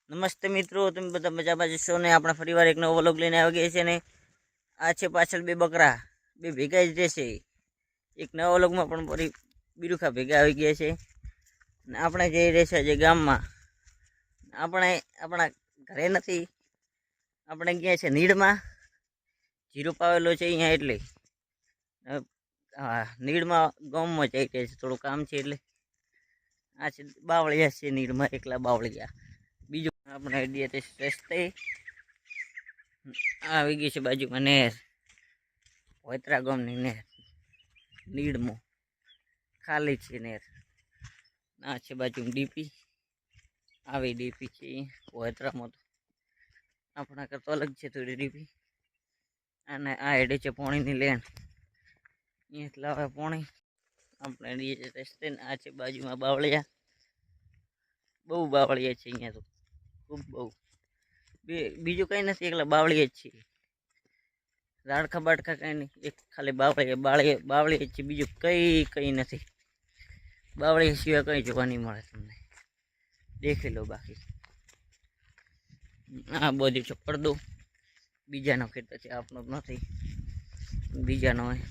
નમસ્તે મિત્રો, તમે બધા મજામાં જશો ને આપણે ફરીવાર એક નવો વ્લોગ લઈને આવી ગયા છે ને આ છે પાછળ બે બકરા બે ભેગા જ રહેશે. એક નવા વ્લોગમાં પણ ફરી બિરુખા ભેગા આવી ગયા છે ને આપણે જઈ રહ્યા છે જે ગામમાં. આપણે આપણા ઘરે નથી, આપણે ગયા છે નીડમાં. જીરો પાવેલો છે અહીંયા એટલે હા નીડમાં ગામમાં જઈ રહ્યા છે, થોડું કામ છે એટલે. આ છે બાવળિયા છે નીડમાં, એકલા બાવળિયા. બીજું આપણે આઈડિયા રસ્તે આવી ગઈ છે બાજુમાં નહેર, વોતરા ગામની નહેર. નીડમાં ખાલી છે નહેર. આ છે બાજુમાં ડીપી, આવી ડીપી છે વોતરામાં. તો આપણા કરતા અલગ છે થોડી ડીપી. અને આ હેડે છે પાણીની લેન, અહીંયા લાવે પાણી. આપણે રસ્તે આ છે બાજુમાં બાવળિયા. બહુ બાવળિયા છે અહીંયા તો, ખૂબ બહુ. બીજું કઈ નથી, એકલા બાવળિયા જ છે. રાડખા બાડખા કઈ નહીં, એક ખાલી બાવળિયા જ છે, બીજું કઈ નથી. બાવળિયા સિવાય કઈ જોવા નહીં મળે તમને, દેખી લો. બાકી આ બધું છે પડદો, બીજાનો ખેતર છે, આપણો નથી, બીજાનો હોય.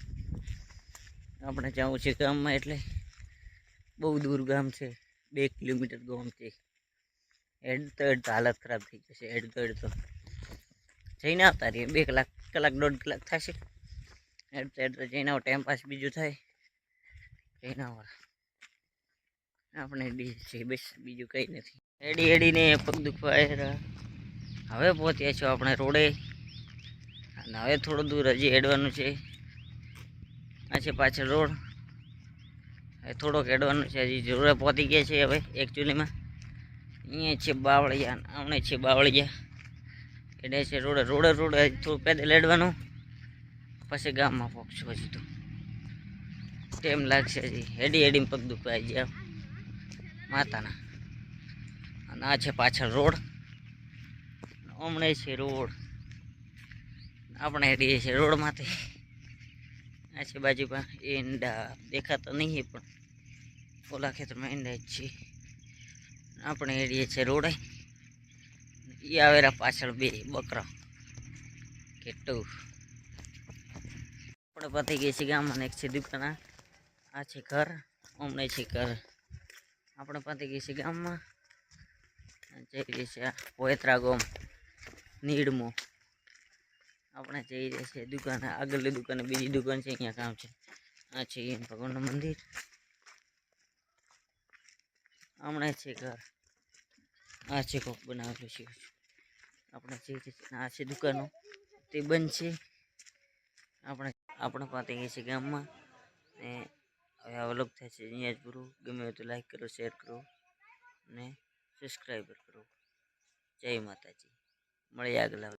આપણે જવું છે ગામમાં, એટલે બહુ દૂર ગામ છે, 2 કિલોમીટર ગામ છે. હેડતો હાલત ખરાબ થઈ જશે. હેડતો જઈને આવતા રહીએ, 2 કલાક 1.5 કલાક થશે. હેડતો જઈને આવો, ટાઈમ પાસ બીજું થાય. જઈને આવો આપણે ડી છે બસ, બીજું કંઈ નથી. હેડીને પગ દુખવાય. હવે પહોંચ્યા છો આપણે રોડે, અને હવે થોડું દૂર હજી હેડવાનું છે. આ છે પાછળ રોડ, હવે થોડોક હેડવાનું છે. હજી જોડે પહોંચી ગયા છે હવે એકચ્યુઅલીમાં. અહીંયા છે બાવળિયા, આમણે છે બાવળિયા. એટલે છે રોડે થોડું પેદલ હેડવાનું, પછી ગામમાં પહોંચશું. હજી તો ટાઈમ લાગશે, હજી હેડીને પગ દુખવાઈ ગયા માતાના. અને આ છે પાછળ રોડ, હમણે છે રોડ. આપણે હેડીએ છીએ રોડમાંથી. આ છે બાજુમાં ઈંડા, દેખાતા નહીં પણ ઓલા ખેતરમાં ઈંડા જ છે. આપણે હેડીએ છીએ રોડે. એ આવેલા પાછળ 2 બકરા કેટલું. આપણે પતી ગઈ છે ગામમાં, એક છે દુકાન. આ છે ઘર, હમણે છે ઘર. આપણે પતી ગઈ છે ગામમાં, જઈ રહી છે વોતરા ગામ નીડમાં. આપણે જઈ રહ્યા છીએ દુકાને, આગળની દુકાને, બીજી દુકાન છે અહીંયા કામ છે. આ છે ભગવાનનું મંદિર, હમણાં છે ઘર. આ છે કોક બનાવેલું છે. આપણે જઈ રહ્યા છીએ, આ છે દુકાનો, તે બંધ છે. આપણે પહોંચી ગઈ છે ગામમાં ને હવે આ વ્લોગ થાય છે અહીંયા જ પૂરું. ગમે હોય તો લાઈક કરો, શેર કરો ને સબસ્ક્રાઈબર કરો. જય માતાજી, મળીએ આગળ.